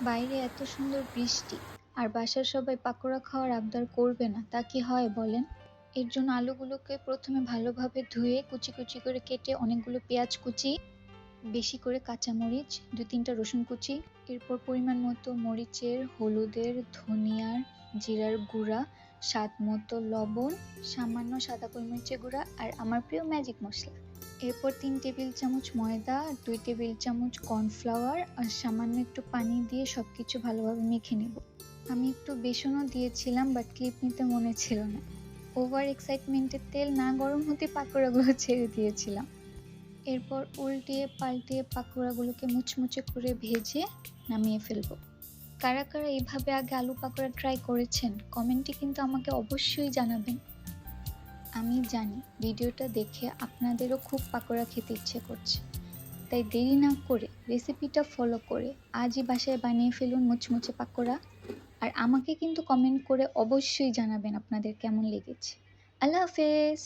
বাইরে এত সুন্দর বৃষ্টি, আর বাসার সবাই পাকোড়া খাওয়ার আবদার করবে না, তা কি হয় বলেন? এর জন্য আলুগুলোকে প্রথমে ভালোভাবে ধুয়ে কুচি কুচি করে কেটে অনেকগুলো পেঁয়াজ কুচি, বেশি করে কাঁচামরিচ, ২-৩টা রসুন কুচি, এরপর পরিমাণ মতো মরিচের, হলুদের, ধনিয়ার, জিরার গুঁড়া, স্বাদ মতো লবণ, সামান্য সাদা গোলমরিচের গুঁড়া আর আমার প্রিয় ম্যাজিক মশলা। এরপর ৩ টেবিল চামচ ময়দা, ২ টেবিল চামচ কর্নফ্লাওয়ার আর সামান্য একটু পানি দিয়ে সবকিছু ভালোভাবে মেখে নেব। আমি একটু বেসনও দিয়েছিলাম, বাট ক্লিপ নিতে মনে ছিল না। ওভার এক্সাইটমেন্টে তেল না গরম হতে পাকোড়াগুলো ছেড়ে দিয়েছিলাম। এরপর উল্টিয়ে পাল্টিয়ে পাকোড়াগুলোকে মুচমুচে করে ভেজে নামিয়ে ফেলবো। কারা কারা এইভাবে আগে আলু পাকোড়া ট্রাই করেছেন কমেন্টে কিন্তু আমাকে অবশ্যই জানাবেন। আমি জানি ভিডিওটা দেখে আপনাদেরও খুব পাকোড়া খেতে ইচ্ছে করছে, তাই দেরি না করে রেসিপিটা ফলো করে আজই বাসায় বানিয়ে ফেলুন মুচমুচে পাকোড়া। আর আমাকে কিন্তু কমেন্ট করে অবশ্যই জানাবেন আপনাদের কেমন লেগেছে। আল্লাহ হাফেজ।